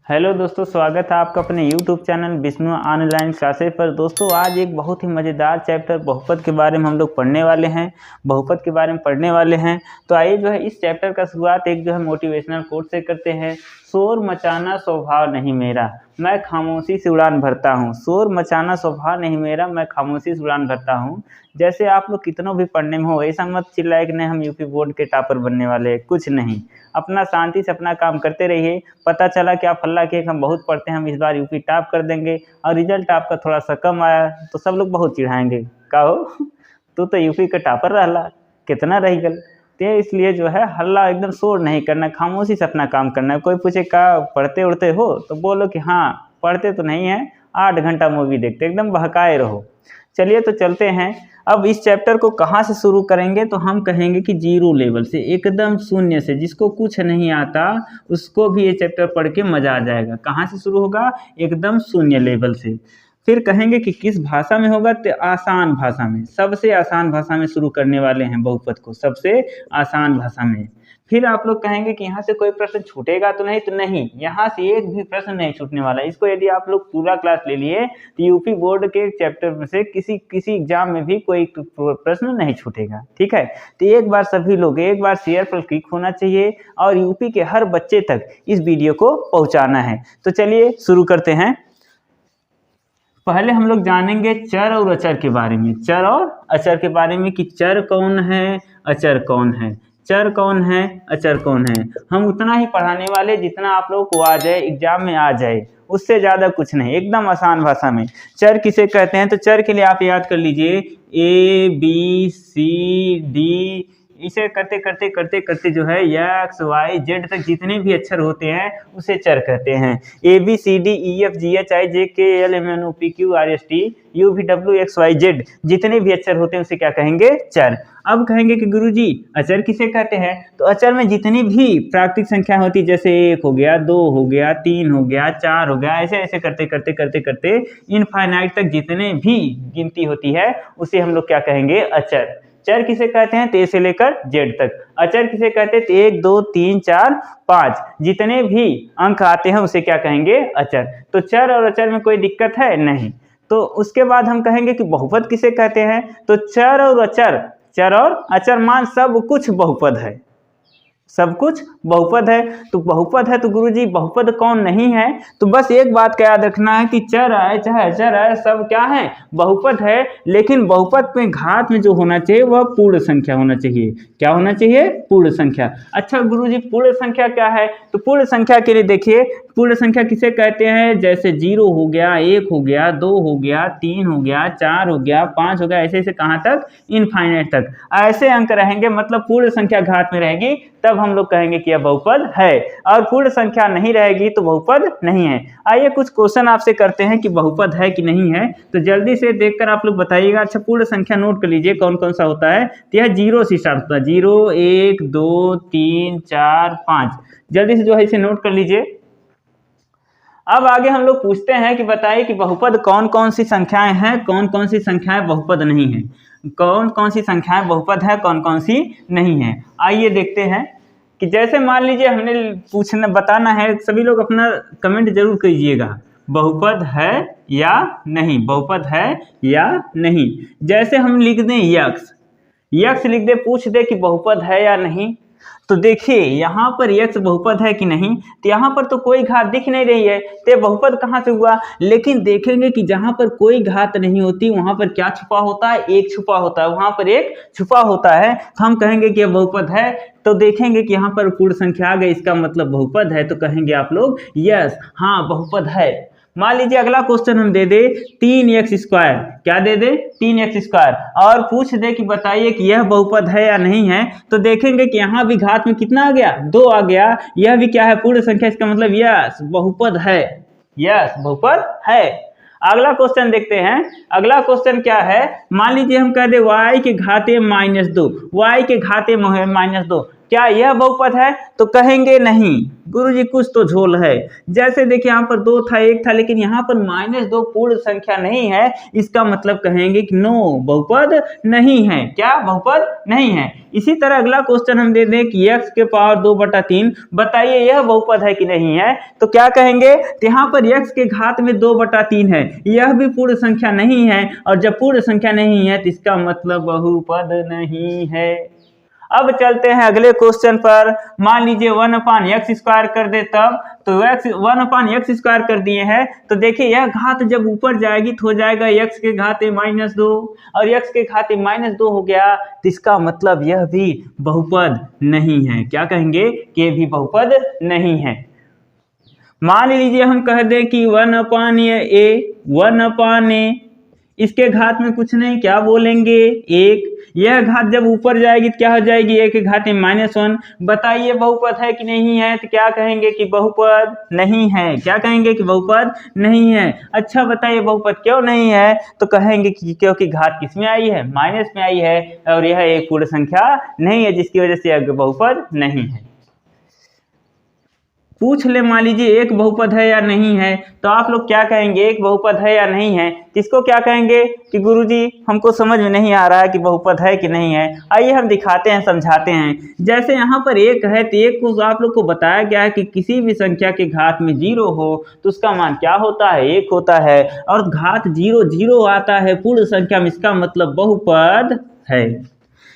Hello दोस्तों, स्वागत है आपका अपने YouTube channel Vishnu online classes पर। दोस्तों आज एक बहुत ही मज़ेदार चैप्टर बहुपद के बारे में हम लोग पढ़ने वाले हैं। बहुपद के बारे में पढ़ने वाले हैं तो आइए जो है इस चैप्टर का शुरुआत एक जो है मोटिवेशनल कोट से करते हैं। शोर मचाना स्वभाव नहीं मेरा, मैं खामोशी से उड़ान भरता हूँ। शोर मचाना स्वभाव नहीं मेरा, मैं खामोशी से उड़ान भरता हूँ। जैसे आप लोग कितनों भी पढ़ने में हो, ऐसा मत चिल्लाए कि नहीं हम यूपी बोर्ड के टॉपर बनने वाले हैं। कुछ नहीं, अपना शांति से अपना काम करते रहिए। पता चला कि आप हल्ला के हम बहुत पढ़ते हैं, हम इस बार यूपी टॉप कर देंगे और रिजल्ट आपका थोड़ा सा कम आया तो सब लोग बहुत चिढ़ाएंगे। कहो तू तो यूपी का टॉपर रहला, कितना रही गल। तो इसलिए जो है हल्ला एकदम शोर नहीं करना, खामोशी से अपना काम करना है। कोई पूछे का पढ़ते उड़ते हो तो बोलो कि हाँ पढ़ते तो नहीं है, 8 घंटा मूवी देखते, एकदम बहकाए रहो। चलिए तो चलते हैं। अब इस चैप्टर को कहाँ से शुरू करेंगे तो हम कहेंगे कि जीरो लेवल से, एकदम शून्य से। जिसको कुछ नहीं आता उसको भी ये चैप्टर पढ़ के मज़ा आ जाएगा। कहाँ से शुरू होगा? एकदम शून्य लेवल से। फिर कहेंगे कि किस भाषा में होगा तो आसान भाषा में, सबसे आसान भाषा में शुरू करने वाले हैं बहुपद को, सबसे आसान भाषा में। फिर आप लोग कहेंगे कि यहाँ से कोई प्रश्न छूटेगा तो नहीं, तो नहीं, यहाँ से एक भी प्रश्न नहीं छूटने वाला। इसको यदि आप लोग पूरा क्लास ले लिए तो यूपी बोर्ड के चैप्टर में से किसी एग्जाम में भी कोई प्रश्न नहीं छूटेगा। ठीक है, तो एक बार सभी लोग एक बार शेयर पर क्लिक होना चाहिए और यूपी के हर बच्चे तक इस वीडियो को पहुँचाना है। तो चलिए शुरू करते हैं। पहले हम लोग जानेंगे चर और अचर के बारे में, चर और अचर के बारे में कि चर कौन है, अचर कौन है। चर कौन है, अचर कौन है, हम उतना ही पढ़ाने वाले जितना आप लोगों को आ जाए, एग्जाम में आ जाए, उससे ज़्यादा कुछ नहीं, एकदम आसान भाषा में। चर किसे कहते हैं तो चर के लिए आप याद कर लीजिए ABCD, इसे करते करते करते करते जो है XYZ तक जितने भी अक्षर होते हैं उसे चर कहते हैं। ABCDEFGHIJKLMNOPQRSTUVWXYZ जितने भी अक्षर होते हैं उसे क्या कहेंगे? चर। अब कहेंगे कि गुरुजी अचर किसे कहते हैं तो अचर में जितनी भी प्राकृतिक संख्या होती है, जैसे 1 हो गया, 2 हो गया, 3 हो गया, 4 हो गया, ऐसे ऐसे करते करते करते करते इनफाइनाइट तक जितने भी गिनती होती है उसे हम लोग क्या कहेंगे? अचर। चर किसे कहते हैं? तो ए से लेकर जेड तक। अचर किसे कहते हैं? तो 1 2 3 4 5 जितने भी अंक आते हैं उसे क्या कहेंगे? अचर। तो चर और अचर में कोई दिक्कत है? नहीं। तो उसके बाद हम कहेंगे कि बहुपद किसे कहते हैं तो चर और अचर मान सब कुछ बहुपद है, सब कुछ बहुपद है। तो बहुपद है तो गुरुजी बहुपद कौन नहीं है? तो बस एक बात का याद रखना है कि चर है चाहे अचर है सब क्या है? बहुपद है। लेकिन बहुपद में घात में जो होना चाहिए वह पूर्ण संख्या होना चाहिए। क्या होना चाहिए? पूर्ण संख्या। अच्छा गुरुजी पूर्ण संख्या क्या है? तो पूर्ण संख्या के लिए देखिए, पूर्ण संख्या किसे कहते हैं? जैसे 0 हो गया, 1 हो गया, 2 हो गया, 3 हो गया, 4 हो गया, 5 हो गया, ऐसे ऐसे कहाँ तक? इनफाइनाइट तक। ऐसे अंक रहेंगे मतलब पूर्ण संख्या घात में रहेगी, तब हम लोग कहेंगे कि यह बहुपद है। और पूर्ण संख्या नहीं रहेगी तो बहुपद नहीं है। आइए कुछ क्वेश्चन आपसे करते हैं कि बहुपद है कि नहीं है, तो जल्दी से देखकर आप लोग बताइएगा। अच्छा पूर्ण संख्या नोट कर लीजिए कौन कौन सा होता है। तो यह 0 से स्टार्ट होता है, 0 1 2 3 4 5। जल्दी से जो है इसे नोट कर लीजिए। अब आगे हम लोग पूछते हैं कि बताइए कि बहुपद कौन कौन सी संख्याएं हैं, कौन कौन सी संख्याएं बहुपद नहीं है, कौन कौन सी संख्याएं बहुपद है, कौन कौन सी नहीं है। आइए देखते हैं कि जैसे मान लीजिए हमने पूछना बताना है, सभी लोग अपना कमेंट जरूर कीजिएगा, बहुपद है या नहीं, बहुपद है या नहीं। जैसे हम लिख दें यक्स लिख दे, पूछ दे कि बहुपद है या नहीं। तो देखिए यहाँ पर यक्स बहुपद है कि नहीं, तो यहाँ पर तो कोई घात दिख नहीं रही है, तो बहुपद कहाँ से हुआ। लेकिन देखेंगे कि जहाँ पर कोई घात नहीं होती वहाँ पर क्या छुपा होता है? एक छुपा होता है, वहाँ पर एक छुपा होता है, तो हम कहेंगे कि यह बहुपद है। तो देखेंगे कि यहाँ पर पूर्ण संख्या आ गई, इसका मतलब बहुपद है, तो कहेंगे आप लोग यस हाँ बहुपद है। मान लीजिए अगला क्वेश्चन हम दे दे 3x², क्या दे दे? 3x², और पूछ दे कि बताइए कि यह बहुपद है या नहीं है। तो देखेंगे कि यहाँ भी घात में कितना आ गया? 2 आ गया। यह भी क्या है? पूर्ण संख्या, इसका मतलब यस बहुपद है, यस बहुपद है। अगला क्वेश्चन देखते हैं। अगला क्वेश्चन क्या है? मान लीजिए हम कह दे y के घाते -2, y के घाते -2, क्या यह बहुपद है? तो कहेंगे नहीं गुरुजी कुछ तो झोल है। जैसे देखिए यहाँ पर 2 था 1 था, लेकिन यहाँ पर -2 पूर्ण संख्या नहीं है, इसका मतलब कहेंगे कि नो बहुपद नहीं है। क्या बहुपद नहीं है? इसी तरह अगला क्वेश्चन हम दे दें कि x के पावर 2/3 बताइए यह बहुपद है कि नहीं है? तो क्या कहेंगे? तो यहाँ पर x के घात में 2/3 है, यह भी पूर्ण संख्या नहीं है, और जब पूर्ण संख्या नहीं है तो इसका मतलब बहुपद नहीं है। अब चलते हैं अगले क्वेश्चन पर। मान लीजिए 1/x² कर दे तब, तो 1/x² कर दिए हैं, तो देखिए यह घात जब ऊपर जाएगी तो हो जाएगा x के घात -2, और x के घात -2 हो गया, तो इसका मतलब यह भी बहुपद नहीं है। क्या कहेंगे? कि यह भी बहुपद नहीं है। मान लीजिए हम कह दें कि 1/a इसके घात में कुछ नहीं, क्या बोलेंगे? 1। यह घात जब ऊपर जाएगी तो क्या हो जाएगी? a के घात में -1। बताइए बहुपद है कि नहीं है? तो क्या कहेंगे? कि बहुपद नहीं है। क्या कहेंगे? कि बहुपद नहीं है। अच्छा बताइए बहुपद क्यों नहीं है? तो कहेंगे कि क्योंकि घात किस में आई है? माइनस में आई है, और यह एक पूर्ण संख्या नहीं है, जिसकी वजह से यह बहुपद नहीं है। पूछ ले मान लीजिए एक बहुपद है या नहीं है, तो आप लोग क्या कहेंगे? एक बहुपद है या नहीं है? किसको क्या कहेंगे? कि गुरुजी हमको समझ में नहीं आ रहा है कि बहुपद है कि नहीं है। आइए हम दिखाते हैं, समझाते हैं। जैसे यहाँ पर 1 है, तो 1 को आप लोग को बताया गया है कि किसी भी संख्या के घात में 0 हो तो उसका मान क्या होता है? 1 होता है, और घात 0 आता है पूर्ण संख्या में, इसका मतलब बहुपद है।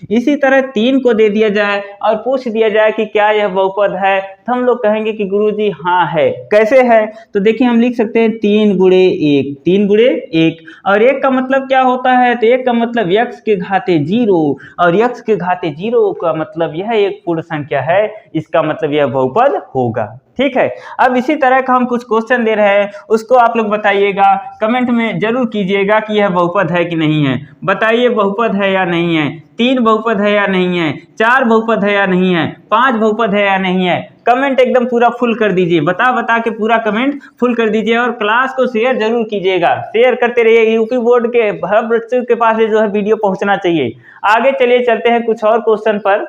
इसी तरह 3 को दे दिया जाए और पूछ दिया जाए कि क्या यह बहुपद है, तो हम लोग कहेंगे कि गुरुजी हाँ है। कैसे है? तो देखिए हम लिख सकते हैं 3 गुणे 1, 3 गुणे 1, और 1 का मतलब क्या होता है? तो 1 का मतलब x के घाते 0, और x के घाते 0 का मतलब यह एक पूर्ण संख्या है, इसका मतलब यह बहुपद होगा। ठीक है। अब इसी तरह का हम कुछ क्वेश्चन दे रहे हैं, उसको आप लोग बताइएगा, कमेंट में जरूर कीजिएगा कि यह बहुपद है कि नहीं है। बताइए बहुपद है या नहीं है? 3 बहुपद है या नहीं है? 4 बहुपद है या नहीं है? 5 बहुपद है या नहीं है? कमेंट एकदम पूरा फुल कर दीजिए, बता के पूरा कमेंट फुल कर दीजिए, और क्लास को शेयर जरूर कीजिएगा। शेयर करते रहिए, यूपी बोर्ड के हर बच्चों के पास जो है वीडियो पहुंचना चाहिए। आगे चलिए चलते हैं कुछ और क्वेश्चन पर।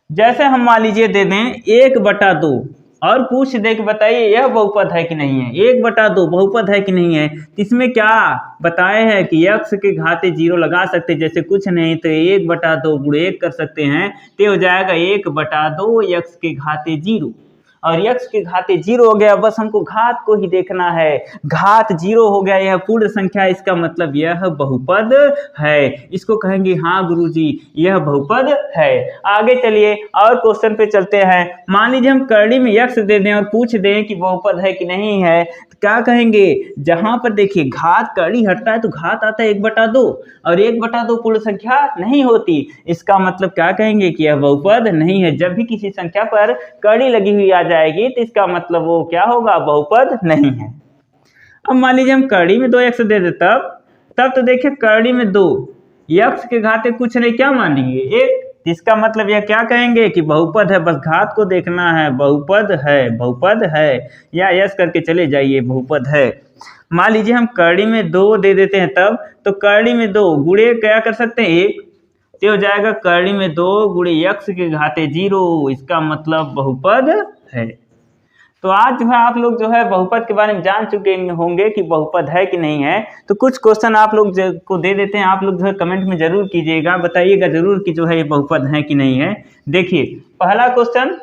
जैसे हम मान लीजिए दे दें 1/2 और पूछ दे कि बताइए यह बहुपद है कि नहीं है? 1/2 बहुपद है कि नहीं है? इसमें क्या बताए हैं कि x के घाते 0 लगा सकते, जैसे कुछ नहीं तो 1/2 गुणे 1 कर सकते हैं, तो हो जाएगा 1/2 x के घाते 0, और x के घाते 0 हो गया। बस हमको घात को ही देखना है, घात 0 हो गया, यह पूर्ण संख्या, इसका मतलब यह बहुपद है। इसको कहेंगे हाँ गुरुजी यह बहुपद है। आगे चलिए और क्वेश्चन पे चलते हैं। मान लीजिए हम करड़ी में x दे दें और पूछ दें कि बहुपद है कि नहीं है, तो क्या कहेंगे? जहां पर देखिए घात करड़ी हटता है तो घात आता है 1/2, और 1/2 पूर्ण संख्या नहीं होती, इसका मतलब क्या कहेंगे? कि यह बहुपद नहीं है। जब भी किसी संख्या पर कड़ी लगी हुई आ जाएगी तो इसका मतलब वो क्या होगा? बहुपद नहीं है। अब मान लीजिए हम कड़ी में 2x दे दे, तब तो देखिए कड़ी में 2 x के घाते कुछ नहीं, क्या मान लीजिए 1, इसका मतलब यह क्या कहेंगे? कि बहुपद है। बस घात को देखना है, बहुपद है, बहुपद है, या यस करके चले जाइए, बहुपद है। मान लीजिए हम कड़ी में 2 दे देते हैं, तब तो कड़ी में 2 गुणे क्या कर सकते हैं? 1, तो हो जाएगा कड़ी में 2 गुणे x के घाते 0, इसका मतलब बहुपद है। तो आज जो है आप लोग जो है बहुपद के बारे में जान चुके होंगे कि बहुपद है कि नहीं है। तो कुछ क्वेश्चन आप लोग को दे देते हैं, आप लोग जो है कमेंट में जरूर कीजिएगा, बताइएगा जरूर कि जो है ये बहुपद है कि नहीं है। देखिए पहला क्वेश्चन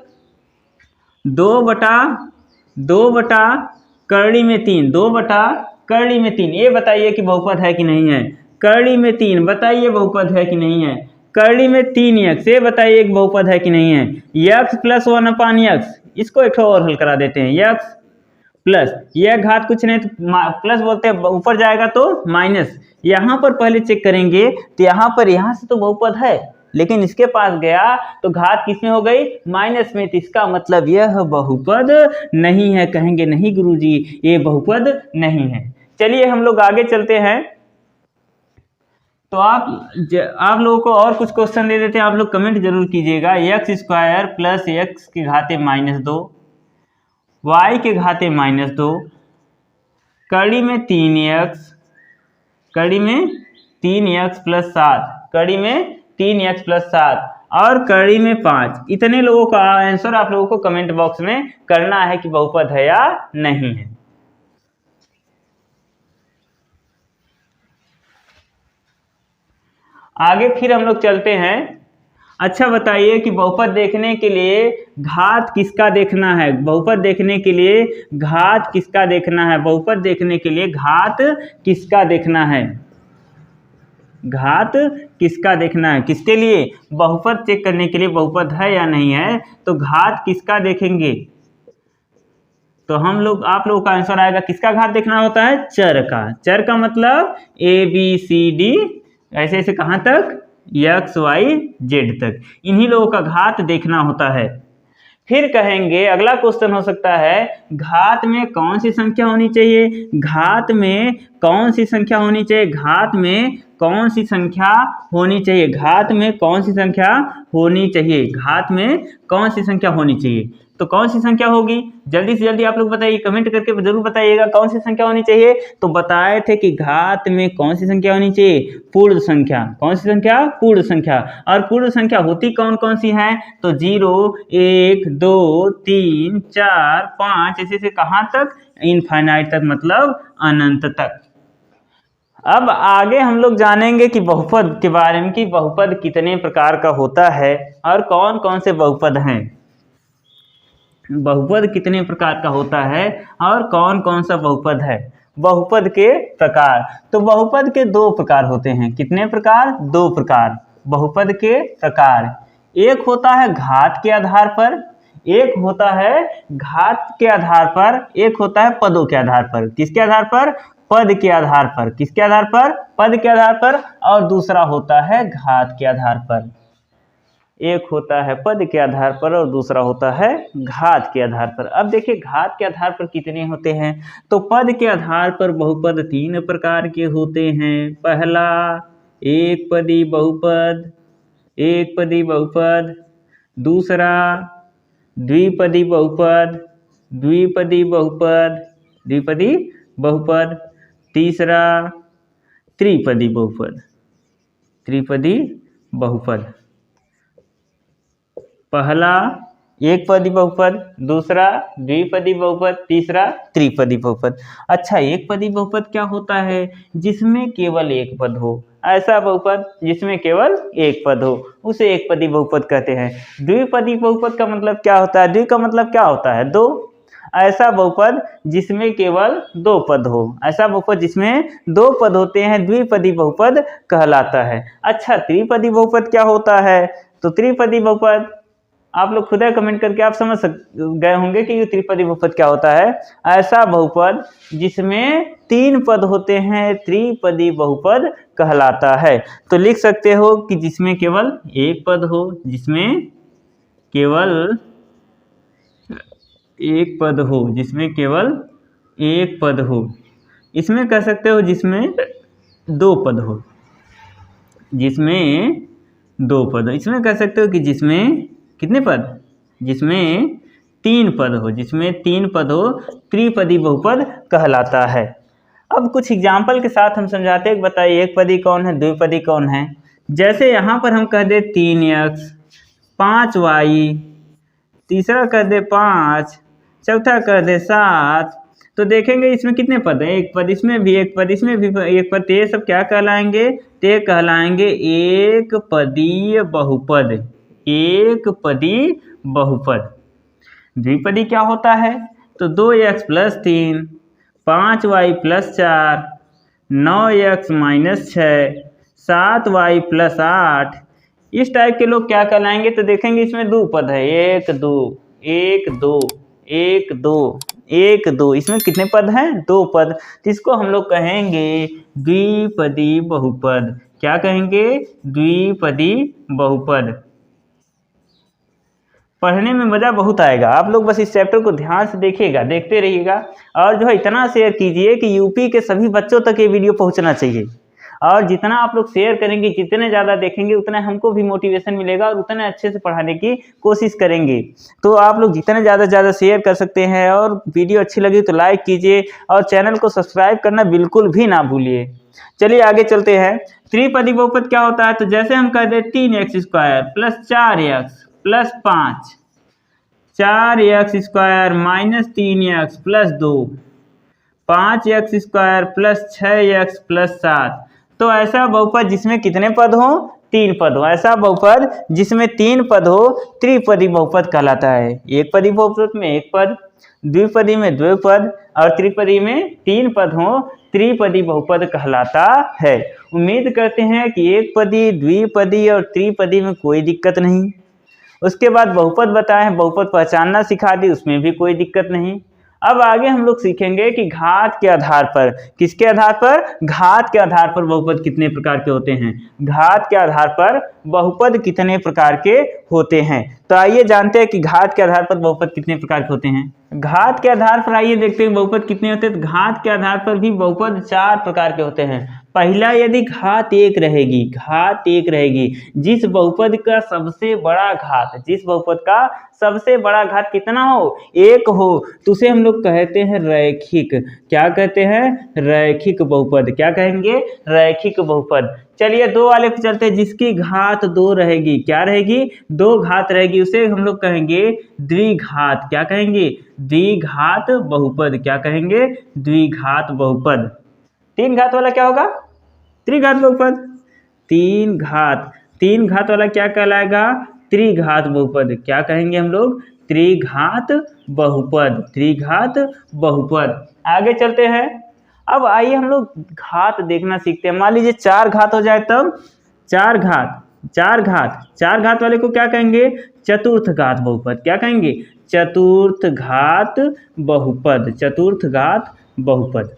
2/2 करड़ी में 3, 2/करड़ी में 3, ये बताइए कि बहुपद है कि नहीं है। करड़ी में 3 बताइए बहुपद है कि नहीं है। करड़ी में 3x, ये बताइए कि बहुपद है कि नहीं है। x + 1/x, इसको एक और हल करा देते हैं। x प्लस यह घात कुछ नहीं तो प्लस बोलते हैं, ऊपर जाएगा तो माइनस। यहाँ पर पहले चेक करेंगे तो यहाँ से तो बहुपद है, लेकिन इसके पास गया तो घात किसमें हो गई? माइनस में, तो इसका मतलब यह बहुपद नहीं है। कहेंगे नहीं गुरुजी ये बहुपद नहीं है। चलिए हम लोग आगे चलते हैं। तो आप लोगों को और कुछ क्वेश्चन दे देते हैं, आप लोग कमेंट जरूर कीजिएगा। x² + x के घाते -2, y के घाते -2, कड़ी में 3x, कड़ी में 3x + 7, कड़ी में 3x + 7, और कड़ी में 5। इतने लोगों का आंसर आप लोगों को कमेंट बॉक्स में करना है कि बहुपद है या नहीं है। आगे फिर हम लोग चलते हैं। अच्छा बताइए कि बहुपद देखने के लिए घात किसका देखना है? बहुपद देखने के लिए घात किसका देखना है? बहुपद देखने के लिए घात किसका देखना है? घात किसका देखना है? किसके लिए? बहुपद चेक करने के लिए बहुपद है या नहीं है, तो घात किसका देखेंगे? तो हम लोग आप लोगों का आंसर आएगा किसका घात देखना होता है? चर का। चर का मतलब ABCD ऐसे ऐसे कहाँ तक? XYZ तक, इन्हीं लोगों का घात देखना होता है। फिर कहेंगे अगला क्वेश्चन हो सकता है घात में कौन सी संख्या होनी चाहिए? घात में कौन सी संख्या होनी चाहिए? घात में कौन सी संख्या होनी चाहिए? घात में कौन सी संख्या होनी चाहिए? घात में कौन सी संख्या होनी चाहिए? तो कौन सी संख्या होगी? जल्दी से जल्दी आप लोग बताइए, कमेंट करके जरूर बताइएगा कौन सी संख्या होनी चाहिए। तो बताए थे कि घात में कौन सी संख्या होनी चाहिए? पूर्ण संख्या। कौन सी संख्या? पूर्ण संख्या। और पूर्ण संख्या होती कौन कौन सी है? तो 0, 1, 2, 3, 4, 5 ऐसे ऐसे कहाँ तक? इनफाइनाइट तक, मतलब अनंत तक। अब आगे हम लोग जानेंगे कि बहुपद के बारे में, कि बहुपद कितने प्रकार का होता है और कौन कौन से बहुपद हैं। बहुपद कितने प्रकार का होता है और कौन कौन सा बहुपद है। बहुपद के प्रकार, तो बहुपद के 2 प्रकार होते हैं। कितने प्रकार? 2 प्रकार बहुपद के प्रकार। एक होता है घात के आधार पर, एक होता है घात के आधार पर, एक होता है पदों के आधार पर। किसके आधार पर? पद के आधार पर। किसके आधार पर? पद के आधार पर। और दूसरा होता है घात के आधार पर। एक होता है पद के आधार पर और दूसरा होता है घात के आधार पर। अब देखिए घात के आधार पर कितने होते हैं। तो पद के आधार पर बहुपद 3 प्रकार के होते हैं। पहला एक पदी बहुपद, एक पदी बहुपद। दूसरा द्विपदी बहुपद, द्विपदी बहुपद, द्विपदी बहुपद। तीसरा त्रिपदी बहुपद, त्रिपदी बहुपद। पहला एक पदी बहुपद, दूसरा द्विपदी बहुपद, तीसरा त्रिपदी बहुपद। अच्छा, एक पदी बहुपद क्या होता है? जिसमें केवल एक पद हो। ऐसा बहुपद जिसमें केवल एक पद हो उसे एक पदी बहुपद कहते हैं। द्विपदी बहुपद का मतलब क्या होता है? द्वि का मतलब क्या होता है? 2। ऐसा बहुपद जिसमें केवल 2 पद हो, ऐसा बहुपद जिसमें 2 पद होते हैं द्विपदी बहुपद कहलाता है। अच्छा, त्रिपदी बहुपद क्या होता है? तो त्रिपदी बहुपद आप लोग खुद कमेंट करके आप समझ गए होंगे कि ये त्रिपदी बहुपद क्या होता है। ऐसा बहुपद जिसमें 3 पद होते हैं त्रिपदी बहुपद कहलाता है। तो लिख सकते हो कि जिसमें केवल एक पद हो, जिसमें केवल एक पद हो, जिसमें केवल एक पद हो। इसमें कह सकते हो जिसमें 2 पद हो, जिसमें 2 पद हो। इसमें कह सकते हो कि जिसमें कितने पद? जिसमें 3 पद हो, जिसमें 3 पद हो त्रिपदी बहुपद कहलाता है। अब कुछ एग्जाम्पल के साथ हम समझाते हैं। बताइए एक पदी कौन है, द्विपदी कौन है। जैसे यहाँ पर हम कह दे 3x, 5y, तीसरा कर दे 5, चौथा कर दे 7। तो देखेंगे इसमें कितने पद हैं? एक पद, इसमें भी एक पद, इसमें भी एक पद। ये सब क्या कहलाएंगे? ते कहलाएंगे एक पदीय बहुपद, एक पदी बहुपद। द्विपदी क्या होता है? तो 2x + 3, 5y + 4, 9x - 6, 7y + 8। इस टाइप के लोग क्या कहलाएंगे? तो देखेंगे इसमें 2 पद है, 1 2, 1 2, 1 2, 1 2। इसमें कितने पद हैं? 2 पद। इसको हम लोग कहेंगे द्विपदी बहुपद। क्या कहेंगे? द्विपदी बहुपद। पढ़ने में मज़ा बहुत आएगा। आप लोग बस इस चैप्टर को ध्यान से देखिएगा, देखते रहिएगा। और जो है इतना शेयर कीजिए कि यूपी के सभी बच्चों तक ये वीडियो पहुंचना चाहिए। और जितना आप लोग शेयर करेंगे, जितने ज़्यादा देखेंगे, उतना हमको भी मोटिवेशन मिलेगा और उतने अच्छे से पढ़ाने की कोशिश करेंगे। तो आप लोग जितने ज़्यादा से ज़्यादा शेयर कर सकते हैं, और वीडियो अच्छी लगी तो लाइक कीजिए और चैनल को सब्सक्राइब करना बिल्कुल भी ना भूलिए। चलिए आगे चलते हैं। त्रिपदी बहुपद क्या होता है? तो जैसे हम कह दें 3x² plus 4x plus 5, 4x² minus 3x plus 2, 5x² plus 6x plus 7। तो ऐसा बहुपद जिसमें कितने पद हो? 3 पद हो। ऐसा बहुपद जिसमें 3 पद हो त्रिपदी बहुपद कहलाता है। एक पदी बहुपद में 1 पद, द्विपदी में 2 पद और त्रिपदी में 3 पद हो, त्रिपदी बहुपद कहलाता है। उम्मीद करते हैं कि एक पदी, द्विपदी और त्रिपदी में कोई दिक्कत नहीं। उसके बाद बहुपद बताए हैं, बहुपद पहचानना सिखा दी, उसमें भी कोई दिक्कत नहीं। अब आगे हम लोग सीखेंगे कि घात के आधार पर, किसके आधार पर? घात के आधार पर बहुपद कितने प्रकार के होते हैं। घात के आधार पर बहुपद कितने प्रकार के होते हैं। तो आइए जानते हैं कि घात के आधार पर बहुपद कितने प्रकार के होते हैं। घात के आधार पर आइए देखते हैं बहुपद कितने होते हैं। तो घात के आधार पर भी बहुपद 4 प्रकार के होते हैं। पहला, यदि घात 1 रहेगी, घात 1 रहेगी, जिस बहुपद का सबसे बड़ा घात, जिस बहुपद का सबसे बड़ा घात कितना हो? 1 हो, तो उसे हम लोग कहते हैं रैखिक। क्या कहते हैं? रैखिक बहुपद। क्या कहेंगे? रैखिक बहुपद। चलिए 2 वाले पे चलते हैं। जिसकी घात 2 रहेगी, क्या रहेगी? 2 घात रहेगी, उसे हम लोग कहेंगे द्विघात। क्या कहेंगे? द्विघात बहुपद। क्या कहेंगे? द्विघात बहुपद। 3 घात वाला क्या होगा? त्रिघात बहुपद। 3 घात वाला क्या कहलाएगा? त्रिघात बहुपद। क्या कहेंगे हम लोग? त्रिघात बहुपद। त्रिघात बहुपद। आगे चलते हैं। अब आइए हम लोग घात देखना सीखते हैं। मान लीजिए 4 घात हो जाए तब 4 घात वाले को क्या कहेंगे? चतुर्थ घात बहुपद। क्या कहेंगे? चतुर्थ घात बहुपद। चतुर्थ घात बहुपद।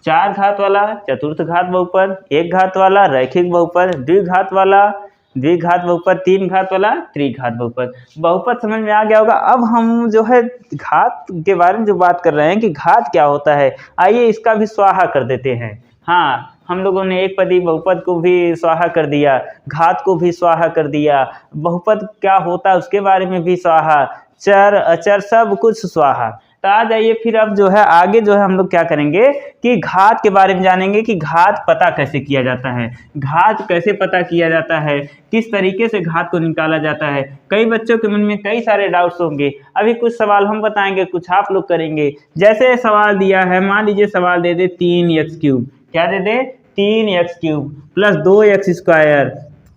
4 घात वाला चतुर्थ घात बहुपद, 1 घात वाला रैखिक बहुपद, द्विघात वाला द्विघात बहुपद, 3 घात वाला त्रिघात बहुपद। बहुपद समझ में आ गया होगा। अब हम जो है घात के बारे में जो बात कर रहे हैं कि घात क्या होता है, आइए इसका भी स्वाहा कर देते हैं। हाँ, हम लोगों ने एक पदी बहुपद को भी स्वाहा कर दिया, घात को भी स्वाहा कर दिया, बहुपद क्या होता है उसके बारे में भी स्वाहा, चर अचर सब कुछ स्वाहा। तो आ जाइए फिर अब जो है आगे जो है हम लोग क्या करेंगे कि घात के बारे में जानेंगे कि घात पता कैसे किया जाता है। घात कैसे पता किया जाता है, किस तरीके से घात को निकाला जाता है। कई बच्चों के मन में कई सारे डाउट्स होंगे। अभी कुछ सवाल हम बताएंगे, कुछ आप लोग करेंगे। जैसे सवाल दिया है, मान लीजिए सवाल दे दे 3x³ क्या दे दे? 3x³ plus 2x²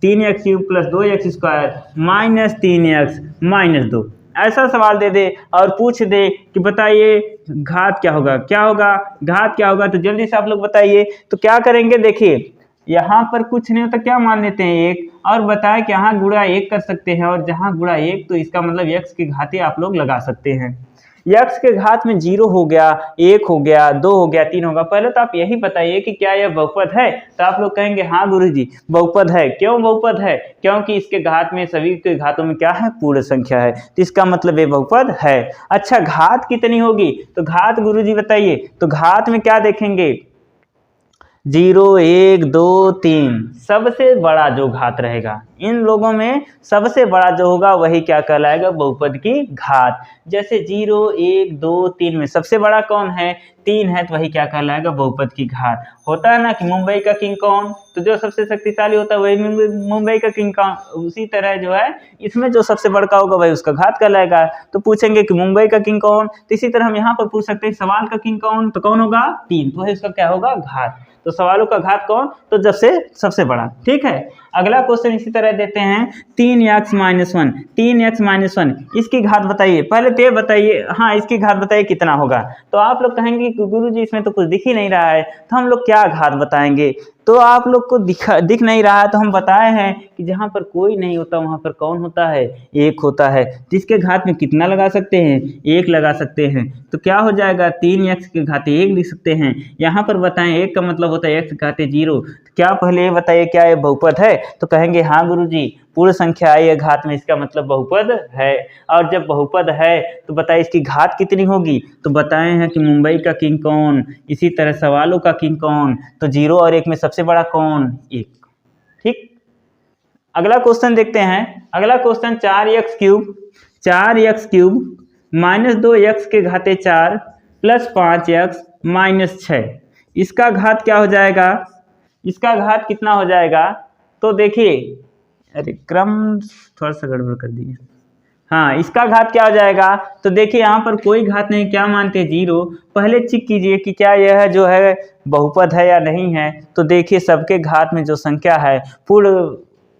3x³ plus 2x² minus 3x minus 2। ऐसा सवाल दे दे और पूछ दे कि बताइए घात क्या होगा। क्या होगा? घात क्या होगा? तो जल्दी से आप लोग बताइए। तो क्या करेंगे, देखिए यहाँ पर कुछ नहीं होता, क्या मान लेते हैं 1 और बताए कि यहाँ गुणा 1 कर सकते हैं, और जहाँ गुणा 1 तो इसका मतलब x की घातें आप लोग लगा सकते हैं। x के घात में 0 हो गया, 1 हो गया, 2 हो गया, 3 होगा। पहले तो आप यही बताइए कि क्या यह बहुपद है। तो आप लोग कहेंगे हाँ गुरुजी बहुपद है। क्यों बहुपद है? क्योंकि इसके घात में सभी के घातों में क्या है? पूर्ण संख्या है, तो इसका मतलब ये बहुपद है। अच्छा, घात कितनी होगी? तो घात गुरुजी बताइए। तो घात में क्या देखेंगे? 0, 1, 2, 3 सबसे बड़ा जो घात रहेगा, इन लोगों में सबसे बड़ा जो होगा वही क्या कहलाएगा? बहुपद की घात। जैसे 0, 1, 2, 3 में सबसे बड़ा कौन है? 3 है, तो वही क्या कहलाएगा? बहुपद की घात। होता है ना कि मुंबई का किंग कौन? तो जो सबसे शक्तिशाली होता है वही मुंबई का किंग कौन। उसी तरह जो है इसमें जो सबसे बड़का होगा वही उसका घात कहलाएगा। तो पूछेंगे कि मुंबई का किंग कौन, तो इसी तरह हम यहाँ पर पूछ सकते हैं सवाल का किंग कौन, तो कौन होगा? 3, तो वही उसका क्या होगा? घात। तो सवालों का घात कौन? तो जब से सबसे बड़ा। ठीक है, अगला क्वेश्चन इसी तरह देते हैं 3x - 1 3x - 1 इसकी घात बताइए। पहले तो ये बताइए, हाँ इसकी घात बताइए कितना होगा। तो आप लोग कहेंगे कि गुरुजी इसमें तो कुछ दिख ही नहीं रहा है, तो हम लोग क्या घात बताएंगे। तो आप लोग को दिख नहीं रहा है, तो हम बताए हैं कि जहाँ पर कोई नहीं होता वहाँ पर कौन होता है? 1 होता है। जिसके घात में कितना लगा सकते हैं? 1 लगा सकते हैं। तो क्या हो जाएगा? 3x के घाते 1 लिख सकते हैं। यहाँ पर बताएं 1 का मतलब होता है x घाते 0। क्या पहले ये बताइए क्या ये बहुपद है? तो कहेंगे हाँ गुरुजी पूर्ण संख्या आई है घात में, इसका मतलब बहुपद है। और जब बहुपद है तो बताइए इसकी घात कितनी होगी, तो बताए हैं कि मुंबई का किंग कौन, इसी तरह सवालों का किंग कौन, तो 0 और 1 में सबसे बड़ा कौन, 1। ठीक, अगला क्वेश्चन देखते हैं। अगला क्वेश्चन 4x³ माइनस 2x के घाते 4 प्लस 5x माइनस 6, इसका घात क्या हो जाएगा, इसका घात कितना हो जाएगा, तो देखिए, अरे क्रम थोड़ा सा गड़बड़ कर दिए। हाँ, इसका घात क्या हो जाएगा, तो देखिए यहाँ पर कोई घात नहीं, क्या मानते हैं 0। पहले चेक कीजिए कि क्या यह जो है बहुपद है या नहीं है, तो देखिए सबके घात में जो संख्या है पूर्ण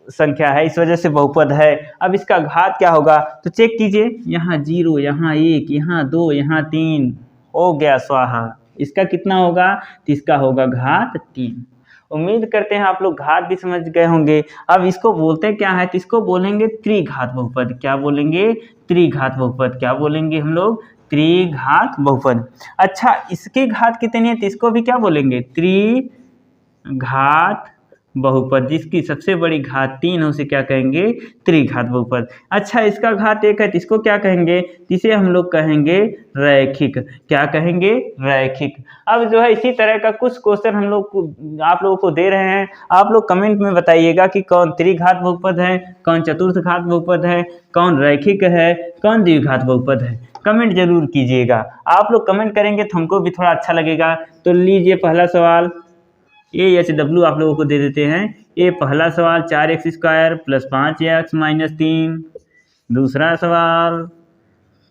संख्या है, इस वजह से बहुपद है। अब इसका घात क्या होगा, तो चेक कीजिए, यहाँ 0, यहाँ 1, यहाँ 2, यहाँ 3, हो गया स्वाहा। इसका कितना होगा, तो इसका होगा घात 3। उम्मीद करते हैं आप लोग घात भी समझ गए होंगे। अब इसको बोलते क्या है, तो इसको बोलेंगे त्रिघात बहुपद। क्या बोलेंगे, त्रिघात बहुपद। क्या बोलेंगे हम लोग, त्रिघात बहुपद। अच्छा, इसकी घात कितनी है, तो इसको भी क्या बोलेंगे, त्रिघात बहुपद। जिसकी सबसे बड़ी घात 3 है उसे क्या कहेंगे, त्रिघात बहुपद। अच्छा, इसका घात 1 है तो इसको क्या कहेंगे, इसे हम लोग कहेंगे रैखिक। क्या कहेंगे, रैखिक। अब जो है इसी तरह का कुछ क्वेश्चन हम लोग आप लोगों को दे रहे हैं, आप लोग कमेंट में बताइएगा कि कौन त्रिघात बहुपद है, कौन चतुर्थ घात बहुपद है, कौन रैखिक है, कौन द्विघात बहुपद है। कमेंट जरूर कीजिएगा, आप लोग कमेंट करेंगे तो हमको भी थोड़ा अच्छा लगेगा। तो लीजिए पहला सवाल, AHW आप लोगों को दे देते हैं। ये पहला सवाल 4x² प्लस 5x माइनस 3। दूसरा सवाल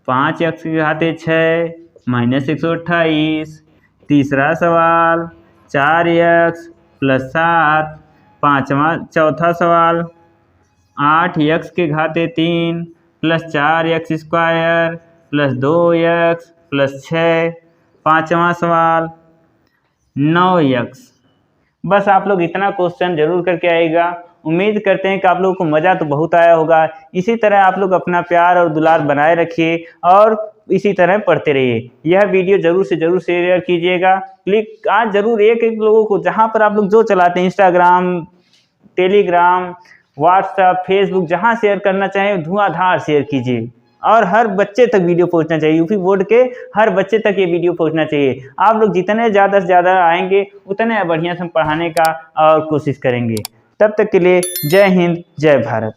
5x के घाते 6 माइनस 128। तीसरा सवाल 4x प्लस 7। चौथा सवाल 8x के घाते 3 plus 4x² plus 2x plus 6। पाँचवा सवाल 9x। बस आप लोग इतना क्वेश्चन जरूर करके आएगा। उम्मीद करते हैं कि आप लोगों को मज़ा तो बहुत आया होगा। इसी तरह आप लोग अपना प्यार और दुलार बनाए रखिए और इसी तरह पढ़ते रहिए। यह वीडियो जरूर से जरूर शेयर कीजिएगा। क्लिक आज जरूर एक लोगों को, जहां पर आप लोग जो चलाते हैं, इंस्टाग्राम, टेलीग्राम, व्हाट्सएप, फेसबुक, जहां शेयर करना चाहें धुआंधार शेयर कीजिए और हर बच्चे तक वीडियो पहुंचना चाहिए। यूपी बोर्ड के हर बच्चे तक ये वीडियो पहुंचना चाहिए। आप लोग जितने ज़्यादा से ज़्यादा आएंगे उतने बढ़िया से पढ़ाने का और कोशिश करेंगे। तब तक के लिए जय हिंद, जय भारत।